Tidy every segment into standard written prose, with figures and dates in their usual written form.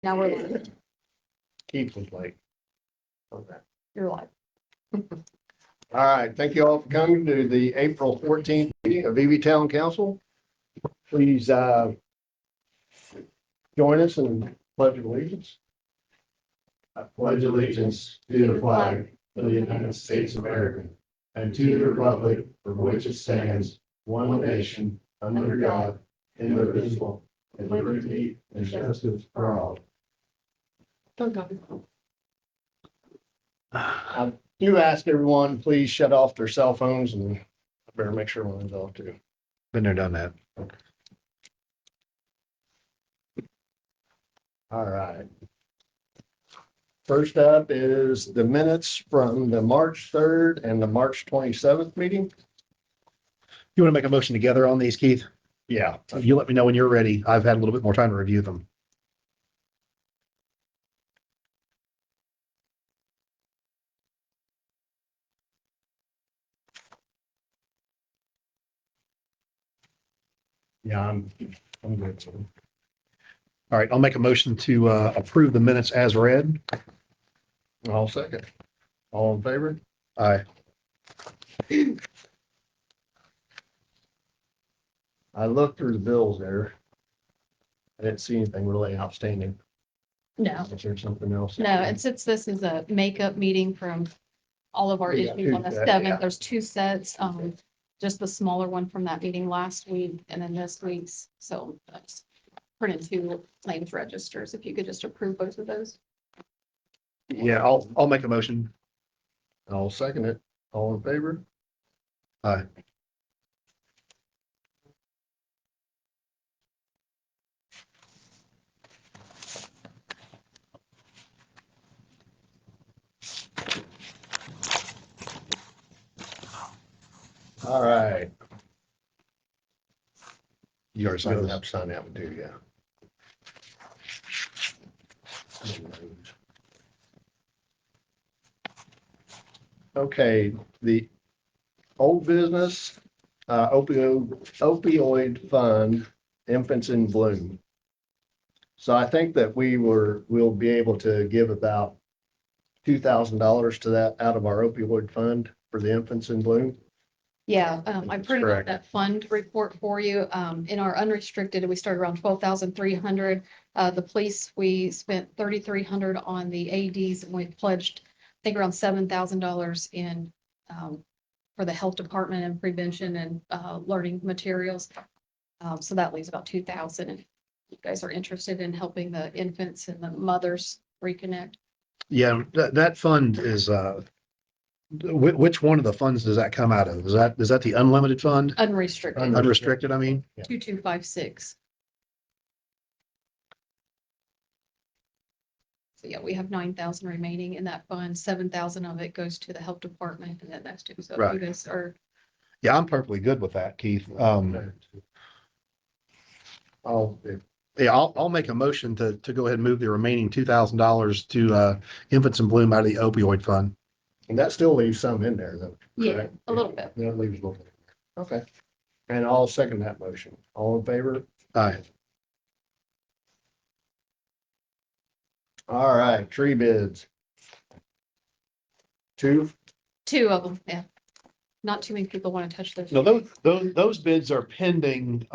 Now we're live. Keith was late. Okay. You're live. All right, thank you all for coming to the April 14th meeting of EV Town Council. Please join us in pledge of allegiance. I pledge allegiance to the flag of the United States of America and to the republic for which it stands, one nation, under God, indivisible, with liberty and justice for all. I do ask everyone, please shut off their cell phones, and I better make sure mine's off too. Been there, done that. All right. First up is the minutes from the March 3rd and the March 27th meeting. You want to make a motion together on these, Keith? Yeah. You let me know when you're ready. I've had a little bit more time to review them. Yeah, I'm good. All right, I'll make a motion to approve the minutes as read. I'll second. All in favor? Aye. I looked through the bills there. I didn't see anything really outstanding. No, Is there something else? no, and since this is a makeup meeting from all of our We got issues on the two sets, yeah. 7th, there's two sets. Just the smaller one from that meeting last week and then this week's. So that's printed two claims registers. If you could just approve both of those. Yeah, I'll make a motion. I'll second it. All in favor? Aye. All right. You already I signed don't this. have to sign that one too, yeah. Okay, the old business, opioid fund, infants in bloom. So I think that we'll be able to give about $2,000 to that out of our opioid fund for the infants in bloom. Yeah, I That's printed out correct. that fund report for you. In our unrestricted, we started around 12,300. The police, we spent 3,300 on the ADs and we pledged, I think around $7,000 in, for the health department and prevention and, learning materials. So that leaves about 2,000. If you guys are interested in helping the infants and the mothers reconnect. Yeah, that fund is, which one of the funds does that come out of? Is that the unlimited fund? Unrestricted, Unrestricted, I mean? 2256. So yeah, we have 9,000 remaining in that fund. 7,000 of it goes to the health department and then that's to, so if Right. you guys are, Yeah, I'm perfectly good with that, Keith. Yeah, I'll make a motion to go ahead and move the remaining $2,000 to infants in bloom out of the opioid fund. And that still leaves some in there though. yeah, correct? a little bit. That leaves a little bit. Okay. And I'll second that motion. All in favor? Aye. All right, tree bids. Two, Two of them, yeah. Not too many people want to touch those. No, those bids are pending.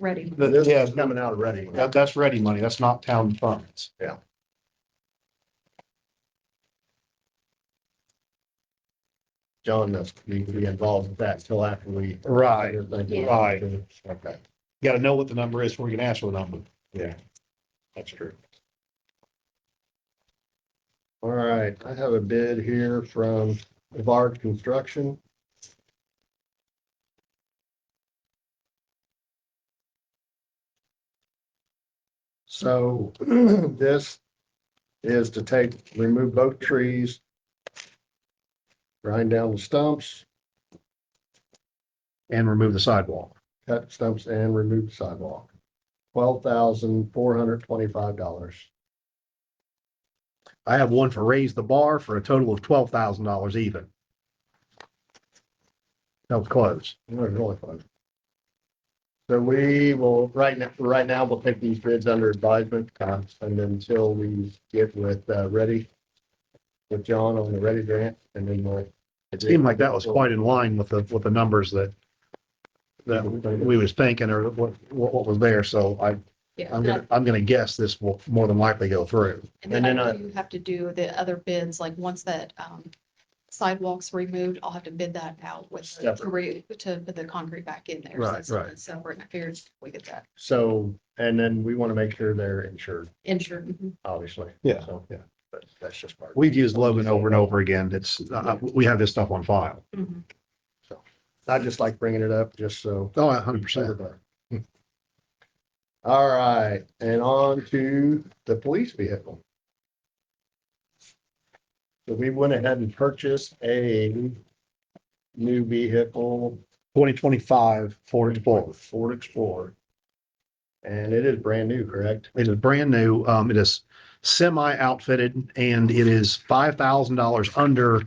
Ready. this Yeah, is coming out of Reading. that's ready money. That's not town funds. John doesn't need to be involved with that until after we. Right, Yeah. right. Okay, You gotta know what the number is before you can ask for the number. yeah, that's true. All right, I have a bid here from Bard Construction. So this is to remove both trees, grind down the stumps, And remove the sidewalk. cut stumps and remove the sidewalk. $12,425. I have one for raise the bar for a total of $12,000 even. That was close. Really fun. So we will, right now, we'll take these bids under advisement, and then until we get with, with John on the Ready grant, and then we'll. It seemed like that was quite in line with the numbers that we was thinking or what was there. So Yeah. I'm gonna guess this will more than likely go through. And then And then I I- do have to do the other bids, like once that sidewalks removed, I'll have to bid that out with, to put the concrete back in there. So Right, that's something right. Separate, and I figured we get that So, and then we want to make sure they're insured, insured. obviously. Yeah, So, yeah. but that's just part. We've used Logan over and over again. It's, we have this stuff on file. Mhm. I just like bringing it up just so. Oh, 100%. All right, and on to the police vehicle. So we went ahead and purchased a new vehicle, 2025 Ford Explorer. Ford Explorer. And it is brand new, correct? It is brand new. It is semi outfitted and it is $5,000 under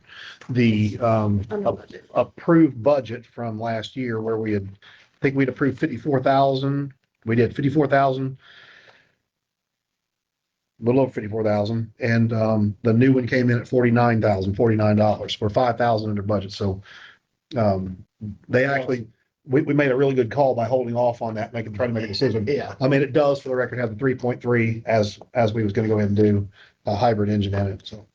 the, Under budget. approved budget from last year where we had, I think we'd approved 54,000. We did 54,000. A little over 54,000. And, the new one came in at $49,000 for $5,000 under budget. So, they actually, we made a really good call by holding off on that, trying to make a decision. Yeah. I mean, it does for the record have the 3.3 as we was gonna go ahead and do a hybrid engine in it. So,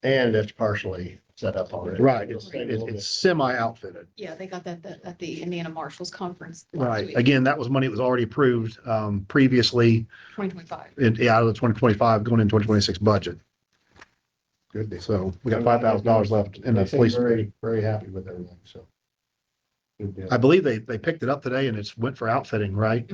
And it's partially set up already. right, it's semi outfitted. Yeah, they got that at the Indiana Marshals Conference. last Right. week, Again, that was money that was already approved, previously 2025. out of the 2025 going into 2026 budget. Good deal. So we got $5,000 left in the They seem police. very, very happy with everything, so. Good deal. I believe they picked it up today and it's went for outfitting, right?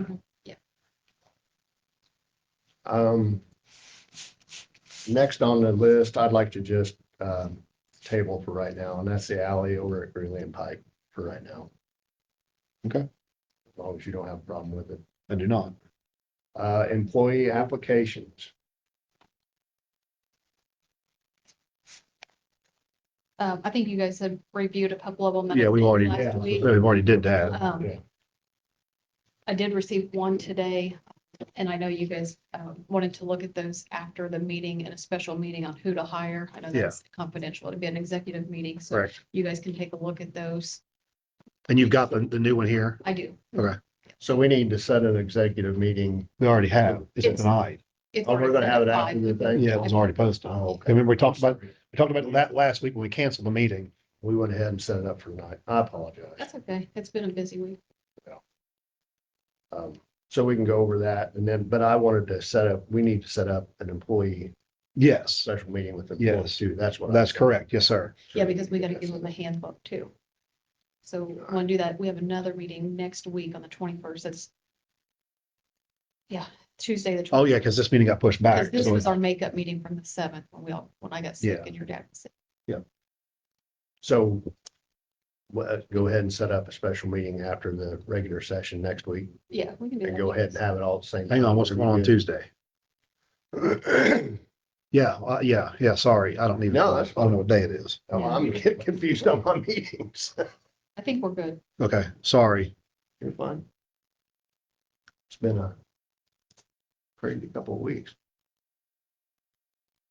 Next on the list, I'd like to just, table for right now, and that's the alley over at Greenlee and Pike for right now. Okay. As long as you don't have a problem with it. I do not. Employee applications. I think you guys had reviewed a couple of them. Yeah, we've already, last week. we've already did that. Yeah. I did receive one today, and I know you guys wanted to look at those after the meeting in a special meeting on who to hire. I know Yeah. that's confidential. It'd be an executive meeting, so Correct. you guys can take a look at those. And you've got the new one here. I do. Okay. So we need to set an executive meeting. We already have. Is it It's- tonight? It's Oh, we're already gonna have it set at after the 5. thing? Yeah, it was already posted. Oh, okay. Remember we talked about that last week when we canceled the meeting. We went ahead and set it up for tonight. I apologize. That's okay. It's been a busy week. So we can go over that and then, but I wanted to we need to set up an employee Yes, special meeting with the Yes. employees too. That's what. that's correct. Yes, sir. Yeah, because we gotta give them a handbook too. So we want to do that. We have another meeting next week on the 21st. That's Tuesday, the 21st. Oh, yeah, because this meeting got pushed back. Because this So was our makeup meeting from the 7th when I got sick Yeah. and your dad was sick. So go ahead and set up a special meeting after the regular session next week Yeah, we can do that. and go ahead and have it all at the same. Hang on, time. what's going on Tuesday? Yeah, yeah, sorry. I don't need. No, that's I don't know what day it is. Oh, I'm getting confused on my meetings. I think we're good. Okay, sorry. You're fine. It's been a crazy couple of weeks.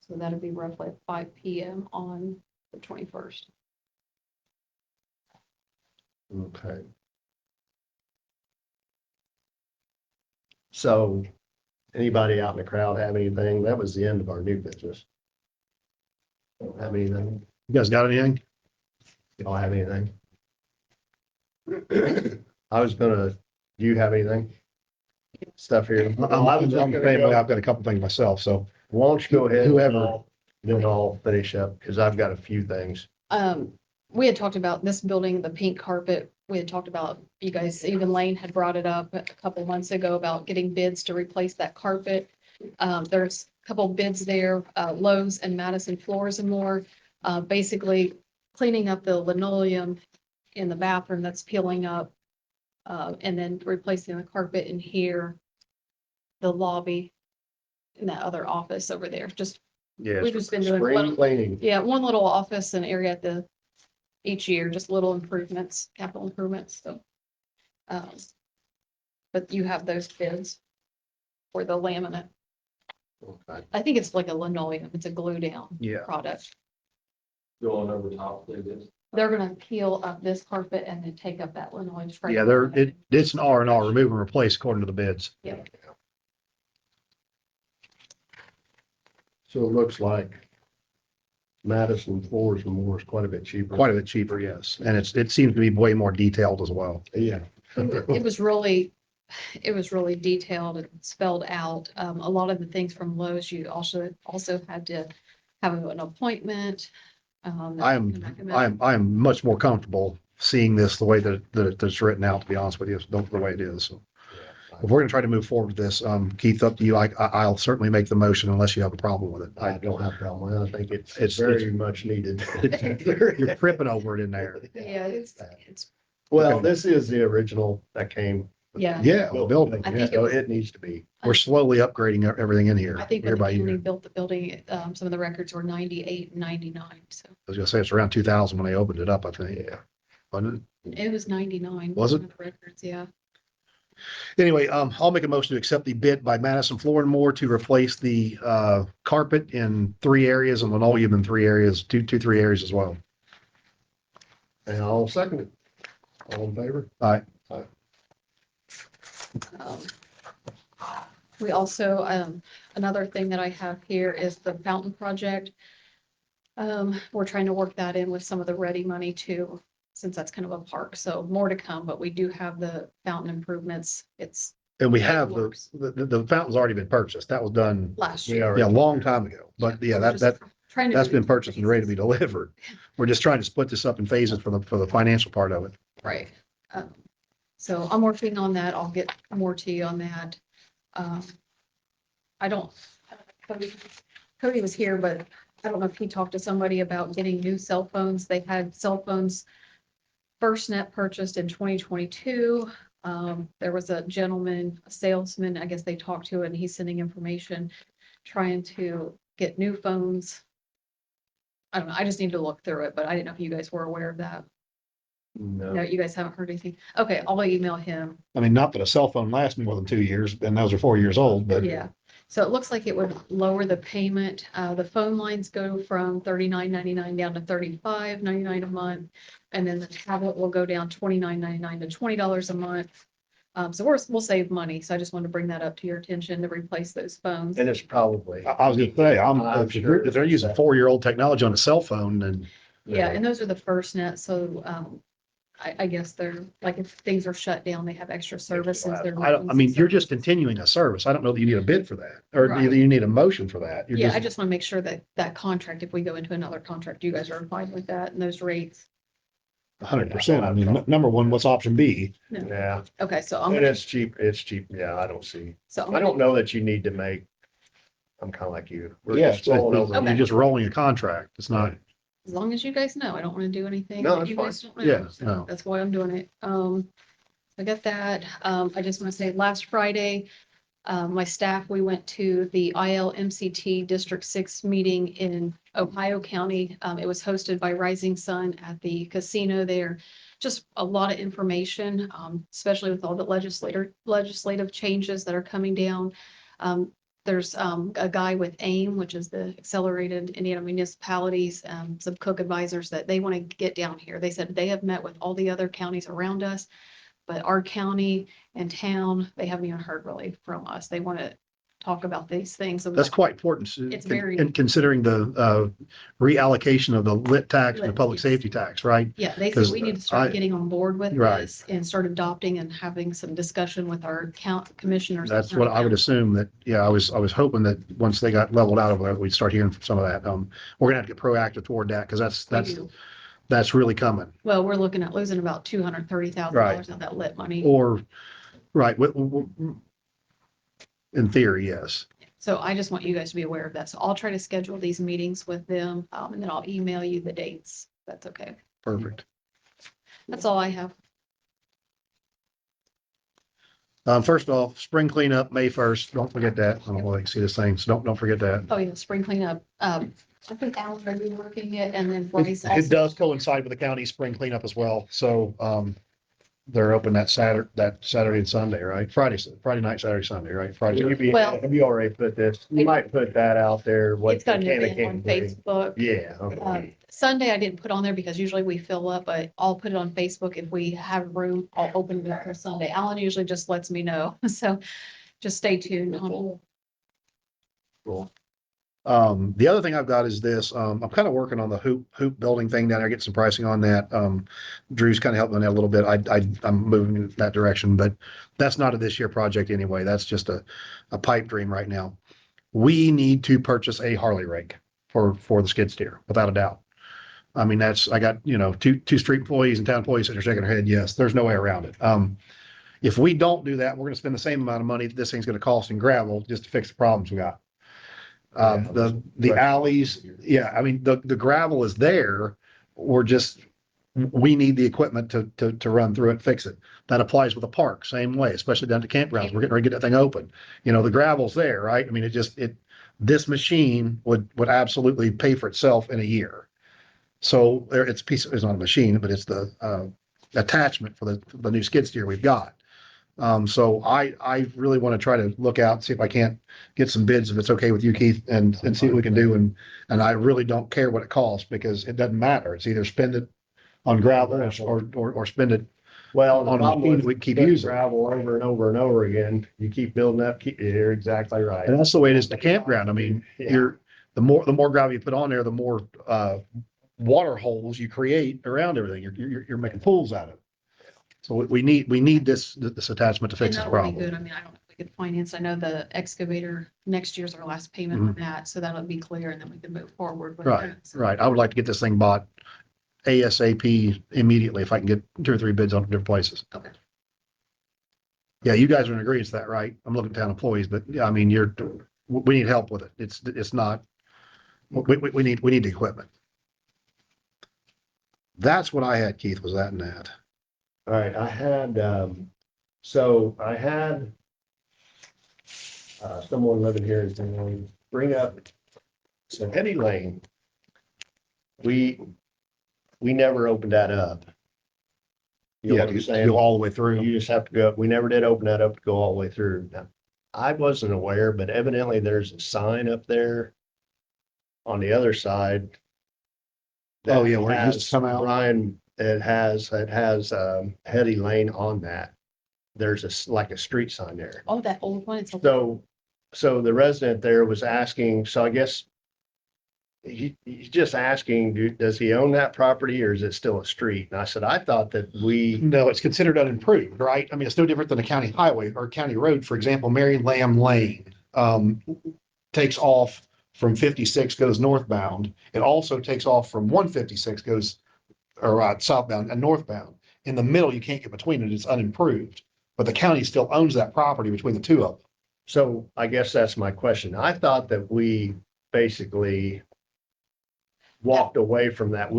So that'll be roughly at 5 PM on the 21st. Okay. So anybody out in the crowd have anything? That was the end of our new business. Don't have anything? You guys got anything? Y'all have anything? I was gonna, do you have anything? Stuff here? I'm the same way. I've got a couple things myself, so. Why don't you go ahead? Whoever. Then I'll finish up because I've got a few things. We had talked about this building, the pink carpet. We had talked about, you guys, even Lane had brought it up a couple months ago about getting bids to replace that carpet. There's a couple bids there, Lowe's and Madison Floors and More. Basically cleaning up the linoleum in the bathroom that's peeling up. And then replacing the carpet in here, the lobby, in that other office over there. Just, Yeah. we've just been doing Spring one, cleaning. yeah, one little office and area at each year, just little improvements, capital improvements, so. but you have those bids for the laminate. Okay. I think it's like a linoleum. It's a glue down Yeah. product. Going over top of this. They're gonna peel up this carpet and then take up that linoleum. spray Yeah, it. it's an R&R, remove and replace according to the bids. Yeah. So it looks like Madison Floors and More is quite a bit cheaper. Quite a bit cheaper, yes. And it seems to be way more detailed as well. Yeah. It was really detailed and spelled out. A lot of the things from Lowe's, you also had to have an appointment. I am much more comfortable seeing this the way that it's written out, to be honest with you, the way it is. So if we're gonna try to move forward with this, Keith, up to you. I'll certainly make the motion unless you have a problem with it. I don't have a problem with it. I think it's It's- very much needed. You're tripping over it in there. Yeah, it's, Well, Okay. this is the original that came. yeah. Yeah, the building, I yeah. think So it needs to be. We're slowly upgrading everything in here, I think year when the by county year. built the building, some of the records were 98 and 99, so I was gonna say it's around 2000 when they opened it up, I think. Yeah. Wasn't it was 99. Was it? one of the Records, yeah. Anyway, I'll make a motion to accept the bid by Madison Floor and More to replace the carpet in 3 areas and linoleum in 3 areas, 3 areas as well. And I'll second it. All in favor? Um, We also, another thing that I have here is the fountain project. We're trying to work that in with some of the ready money too, since that's kind of a park. So more to come, but we do have the fountain improvements. It's And we Yeah, it have works. the fountain's already been purchased. That was done, last We year. are- yeah, a long time ago. But yeah, we're just trying to that's do been it in purchased and ready to be phases. delivered. We're just trying to split this up in phases for the financial part of it. Right. So I'm working on that. I'll get more to you on that. I don't, Cody was here, but I don't know if he talked to somebody about getting new cell phones. They had cell phones FirstNet purchased in 2022. There was a gentleman, a salesman, I guess they talked to, and he's sending information, trying to get new phones. I don't know. I just need to look through it, but I didn't know if you guys were aware of that. No, No. you guys haven't heard anything. Okay, I'll email him. I mean, not that a cell phone lasts more than 2 years, and those are 4 years old, but Yeah, so it looks like it would lower the payment. The phone lines go from $39.99 down to $35.99 a month. And then the tablet will go down $29.99 to $20 a month. So we'll save money. So I just wanted to bring that up to your attention to replace those phones. And it's probably, I was gonna say, I'm if sure they're using 4-year-old technology on a cell phone, then Yeah, and those are the FirstNet, so I guess they're, like, if things are shut down, they have extra services. I mean, you're just continuing a service. I don't know that you need a bid for that, or Right. you need a motion for that. You're Yeah, I just want to make sure that that contract, if we go into another contract, you guys are fine with that and those rates. 100%. I mean, number one, what's option B? yeah, Okay, so I'm and gonna, it's cheap. It's cheap. Yeah, I don't see. so I'm I don't gonna, know that you need to make, I'm kind of like you. We're Yeah, just rolling over. Okay. you're just rolling a contract. It's not, as long as you guys know, I don't want to do anything No, that that's you fine. guys don't know. Yeah, So no. that's why I'm doing it. I got that. I just want to say last Friday, my staff, we went to the ILMCT District 6 meeting in Ohio County. It was hosted by Rising Sun at the casino there. Just a lot of information, especially with all the legislative changes that are coming down. There's a guy with AIM, which is the Accelerated Indiana Municipalities, some Cook advisors that they want to get down here. They said they have met with all the other counties around us, but our county and town, they haven't even heard really from us. They want to talk about these things. that's quite important. It's very- In considering the reallocation of the lit tax and the Lit, public yes. safety tax, right? Yeah, they said 'Cause we need to I- start getting on board with Right. this and start adopting and having some discussion with our commissioners. That's what I would assume that, yeah, I was hoping that once they got leveled out over there, we'd start hearing from some of that. We're gonna have to get proactive toward that because that's really coming. Well, we're looking at losing about $230,000 of that lit money. Or, right, in theory, yes. So I just want you guys to be aware of that. So I'll try to schedule these meetings with them, and then I'll email you the dates. That's okay. Perfect. That's all I have. First off, spring cleanup, May 1st. Don't forget that. I don't know if you can see this thing, so don't forget that. Oh, yeah, spring cleanup. I think Alan, are you working it? And then Bryce It also. does coincide with the county spring cleanup as well. So, they're open that Saturday and Sunday, right? Friday night, Saturday, Sunday, right? Friday. Have you already put this? You might put that out there, what It's got a new Buchanan in on can bring. Facebook. Yeah, okay. Sunday I didn't put on there because usually we fill up, but I'll put it on Facebook. If we have room, I'll open it up for Sunday. Alan usually just lets me know. So just stay tuned on. Cool. The other thing I've got is this, I'm kind of working on the hoop building thing down there, get some pricing on that. Drew's kind of helping on that a little bit. I'm moving in that direction, but that's not a this year project anyway. That's just a pipe dream right now. We need to purchase a Harley rake for the skid steer, without a doubt. I mean, I got, two street employees and town employees that are shaking their head. Yes, there's no way around it. If we don't do that, we're going to spend the same amount of money that this thing's going to cost in gravel just to fix the problems we got. The alleys, yeah, I mean, the gravel is there. We need the equipment to run through it and fix it. That applies with the park, same way, especially down to campgrounds. We're getting ready to get that thing open. The gravel's there, right? I mean, this machine would absolutely pay for itself in a year. So it's not a machine, but it's the attachment for the new skid steer we've got. So I really want to try to look out, see if I can't get some bids, if it's okay with you, Keith, and see what we can do. And I really don't care what it costs, because it doesn't matter. It's either spend it on gravel or spend it Well, the on a problem machine with that we keep putting using. gravel over and over and over again, you keep building up, you're exactly right. And that's the way it is in the campground. I mean, Yeah. the more gravel you put on there, the more water holes you create around everything. You're making pools out of it. So we need this attachment to fix And this that would be good. problem. I mean, I don't know if we could finance. I know the excavator next year's our last payment on that, so that'll be clear and then we can move forward with Right, that. So- right. I would like to get this thing bought ASAP immediately if I can get 2 or 3 bids on different places. Okay. Yeah, you guys are in agreement to that, right? I'm looking at town employees, but yeah, I mean, we need help with it. It's not, we need the equipment. That's what I had, Keith, was that and that. All right, I had someone living here is going to bring up, so Hetty Lane. We never opened that up. You know what I'm You saying? go all the way through. You just have to go, we never did open that up to go all the way through. Now, I wasn't aware, but evidently there's a sign up there on the other side. Oh, that yeah, where it used to has come out. Brian, it has Hetty Lane on that. There's like a street sign there. Oh, that old one, it's. So the resident there was asking, so I guess he's just asking, does he own that property or is it still a street? And I said, I thought that No, it's considered unimproved, right? I mean, it's no different than a county highway or county road. For example, Mary Lamb Lane takes off from 56, goes northbound. It also takes off from 156, goes southbound and northbound. In the middle, you can't get between it. It's unimproved, but the county still owns that property between the two of them. So I guess that's my question. I thought that we basically walked away from that.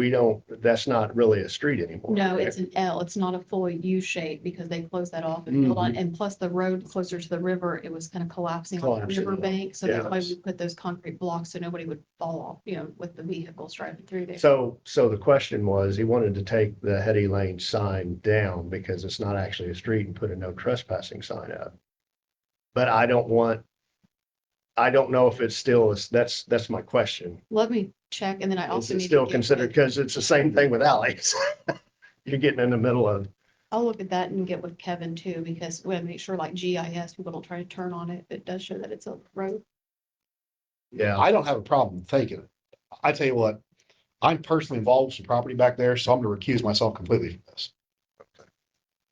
That's not really a street anymore. No, correct? it's an L. It's not a full U shape because they closed that off and built on, and plus the road closer to the river, it was kind of collapsing on the Collapsing, river bank. So that's why yes. we put those concrete blocks so nobody would fall off, with the vehicles driving through there. So the question was, he wanted to take the Hetty Lane sign down because it's not actually a street and put a no trespassing sign up. But I don't know if it's still, that's my question. Let me check, and then I Is also it need to still get considered, with- because it's the same thing with alleys. You're getting in the middle of, I'll look at that and get with Kevin too, because we want to make sure like GIS, people don't try to turn on it. It does show that it's a road. yeah, I don't have a problem taking it. I tell you what, I'm personally involved with some property back there, so I'm going to recuse myself completely from this.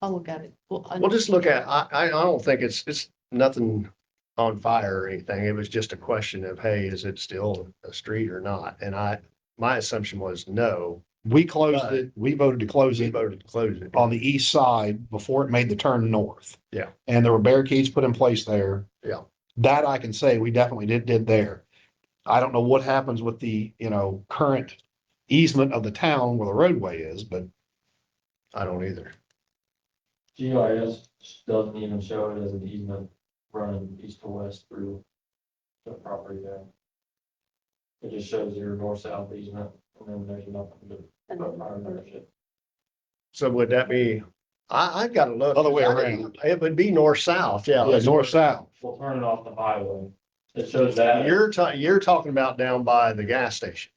I'll look at it. we'll just look at, I don't think it's nothing on fire or anything. It was just a question of, hey, is it still a street or not? And my assumption was no. We closed it. We voted to close We it voted to close it. on the east side before it made the turn north. Yeah. And there were barricades put in place there. Yeah. That I can say we definitely did there. I don't know what happens with the, current easement of the town where the roadway is, but I don't either. GIS doesn't even show it as an easement running east to west through the property there. It just shows your north-south easement, and then there's nothing to, but our ownership. So would that be, I've got to look. Other way around. It would be north-south, yeah. Yeah, north-south. We'll turn it off the highway. It shows that. You're talking about down by the gas station.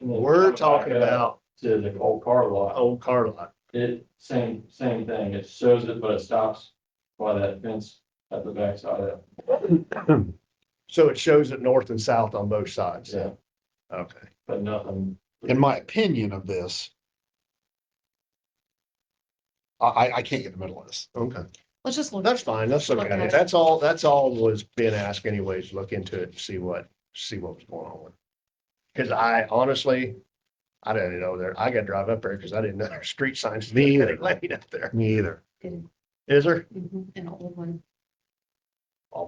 and then We're coming back talking up about To the old car lot. old car lot. It, same thing. It shows it, but it stops by that fence at the backside of it. So it shows it north and south on both sides. Yeah, Okay. but nothing. In my opinion of this, I can't get in the middle of this. Okay. Let's just look. That's fine. Let's look at it. That's all was being asked anyways. Look into it and see what was going on with it. Cause I honestly, I didn't know there. I gotta drive up there because I didn't know there were street signs. Me either. Laying up there. Me either. Is there? Mhm, an old one. Oh,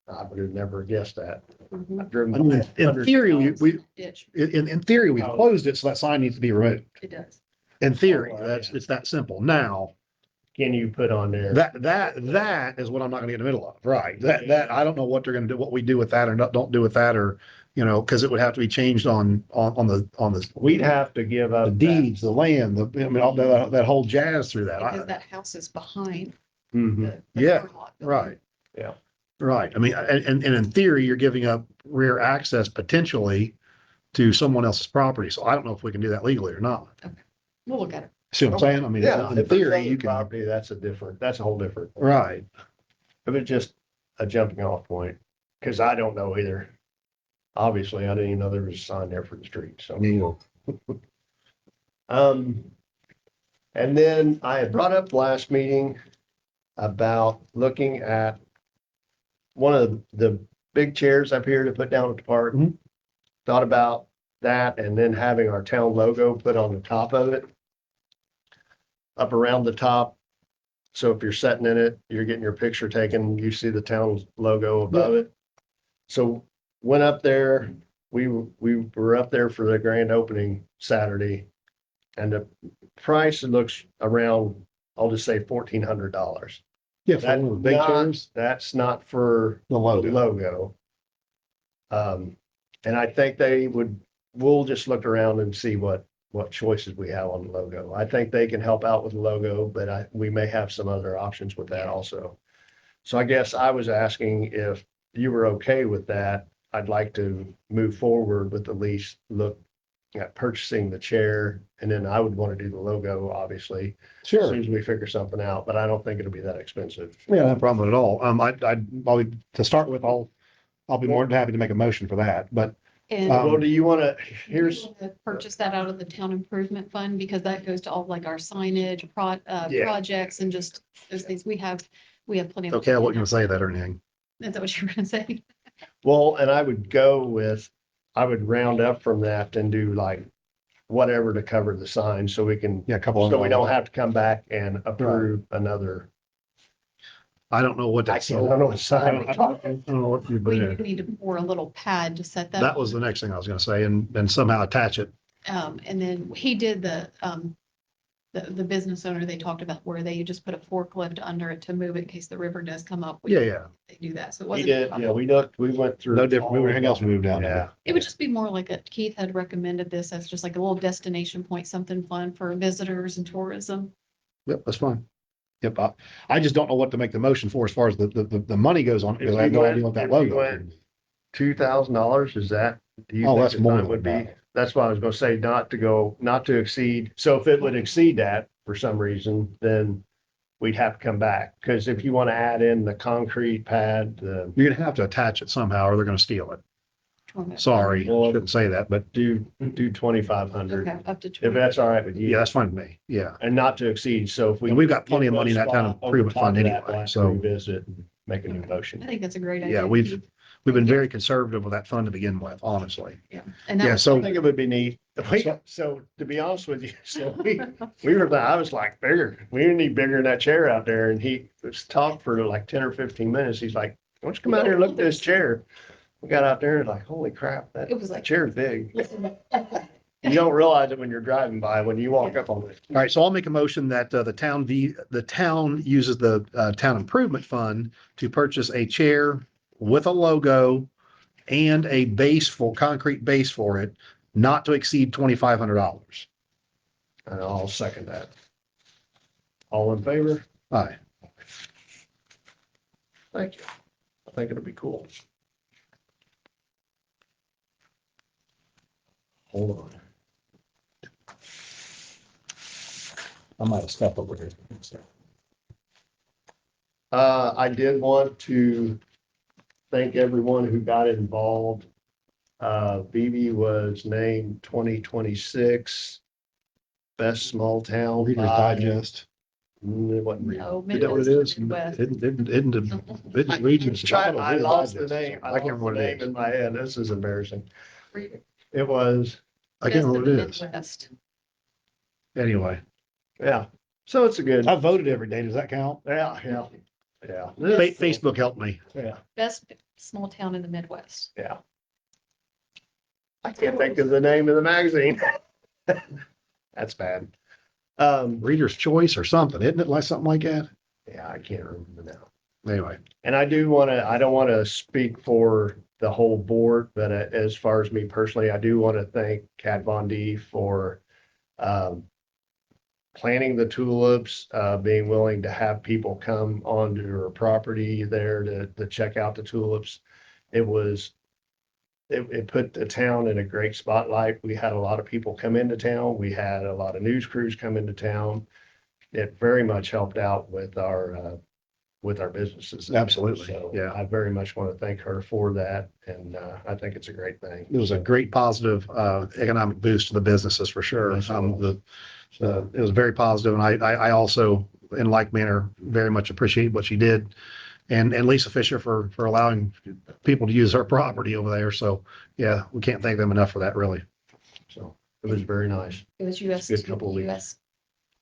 I would have never guessed that. Mhm. I've driven. I mean, in theory, Ditch, in theory, we've closed it, so that sign needs to be removed. it does. In theory, Oh, that's, yeah. it's that simple. Now, Can you put on there? that is what I'm not gonna get in the middle of, right? That, I don't know what they're gonna do, what we do with that or don't do with that, or, you know, because it would have to be changed on the We'd have to give up. the deeds, the land, I mean, all that whole jazz through that. Because that house is behind Mhm. the Yeah, car lot. Right. Yeah. Right. I mean, and in theory, you're giving up rear access potentially to someone else's property. So I don't know if we can do that legally or not. We'll look at it. See what I'm saying? I mean, Yeah, in if it's theory, on you the can, property, that's a whole different. right. If it's just a jumping off point, because I don't know either. Obviously, I didn't even know there was a sign there for the street, so. And then I had brought up last meeting about looking at one of the big chairs up here to put down at the park. Mhm. Thought about that and then having our town logo put on the top of it. Up around the top. So if you're sitting in it, you're getting your picture taken, you see the town logo above it. So went up there, we were up there for the grand opening Saturday. And the price looks around, I'll just say $1,400. Yeah, for one of the big chairs, That's not for the the logo. logo. And I think we'll just look around and see what choices we have on the logo. I think they can help out with the logo, but we may have some other options with that also. So I guess I was asking if you were okay with that. I'd like to move forward with at least look at purchasing the chair, and then I would want to do the logo, obviously, as Sure. soon as we figure something out, but I don't think it'll be that expensive. Yeah, no problem at all. To start with, I'll be more than happy to make a motion for that, but And Well, do you want to, here's. here's, Purchase that out of the town improvement fund because that goes to all like our signage, Yeah. projects and just those things. We have plenty of. okay, I wasn't gonna say that or anything. Is that what you were gonna say? well, and I would round up from that and do like whatever to cover the sign so we can, Yeah, a couple. so we don't have to come back and approve another. I don't know what I that's. don't know what sign we're talking. I don't know what you, We but need to pour a little pad to set that. that was the next thing I was gonna say, and somehow attach it. And then he did the business owner, they talked about where they just put a forklift under it to move it in case the river does come up. Yeah. They do that. So it We wasn't. did, yeah, we went through. No different, everything else moved down. Yeah. It would just be more like Keith had recommended this as just like a little destination point, something fun for visitors and tourism. Yep, that's fine. Yep, I just don't know what to make the motion for as far as the money goes on, because I have no idea what that If we logo went- is. $2,000, is that? Do you Oh, think that's the more fine than would be? that. That's why I was gonna say not to exceed. So if it would exceed that for some reason, then we'd have to come back. Cause if you want to add in the concrete pad, You're gonna have to attach it somehow, or they're gonna steal it. Sorry, Well, shouldn't say that, but do 2,500. Okay, up to If 20. that's all right with yeah, you. that's fine with me. Yeah. And not to exceed. So if we. And we've got plenty of get money in that town spot over improvement top fund of that, anyway, we'll have to so- Revisit and make a new I motion. think that's a great idea. Yeah, we've been very conservative with that fund to begin with, honestly. Yeah. And that Yeah, was so- I think it would be neat. So to be honest with you, I was like bigger. We need bigger than that chair out there. And he was talking for like 10 or 15 minutes. He's like, why don't you come out here and look at this chair? We got out there and like, holy crap, It was that like- chair's big. Listen, You don't realize it when you're driving by, when you walk up on it. All right, so I'll make a motion that the town uses the town improvement fund to purchase a chair with a logo and a concrete base for it, not to exceed $2,500. And I'll second that. All in favor? Aye. Thank you. I think it'll be cool. Hold on. I might have stepped over here. I did want to thank everyone who got involved. BB was named 2026 Best Small Town. Reader's by- Digest. It wasn't Reader. No, Is that what it Midwest, is? Midwest. Isn't Reader's? I lost the name. I can't remember what it name is. in my head. This is embarrassing. Reader. It was, I can't remember what it Best is. of the Midwest. Anyway, yeah. So it's a good, I voted every day. Does that count? yeah, yeah, yeah. Facebook helped me. Yeah, Best small town in the Midwest. yeah. I can't think of the name of the magazine. That's bad. Reader's Choice or something, isn't it? Like something like that? Yeah, I can't remember now. Anyway, And I don't want to speak for the whole board, but as far as me personally, I do want to thank Kat Von D for planting the tulips, being willing to have people come onto her property there to check out the tulips. It put the town in a great spotlight. We had a lot of people come into town. We had a lot of news crews come into town. It very much helped out with our businesses. Absolutely, So yeah. I very much want to thank her for that. And I think it's a great thing. it was a great positive economic boost to the businesses for sure. Yes, it It was very positive, and I also, in like manner, very much appreciate what she did. And Lisa Fisher for allowing people to use her property over there. So, yeah, we can't thank them enough for that, really. So it was very nice. It was US, Good couple of weeks.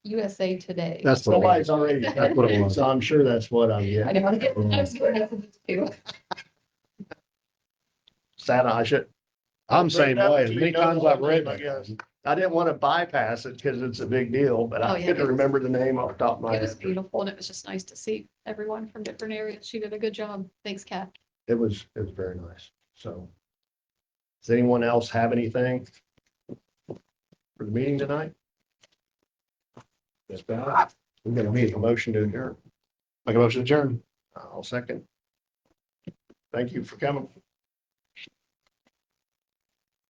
USA Today. That's what it was. Somebody's already, That's what it was. so I'm sure that's what I'm I getting. know, I was going to too. Sad I should. I'm the same way. As many times I've read I that. guess. I didn't want to bypass it because it's a big deal, but Oh, I yeah. couldn't remember the name off the top of my It was head. beautiful and it was just nice to see everyone from different areas. She did a good job. Thanks, Kat. It was very nice. So. Does anyone else have anything for the meeting tonight? Yes, Pat. We're gonna make a motion to adjourn. Make a motion to adjourn. I'll second. Thank you for coming.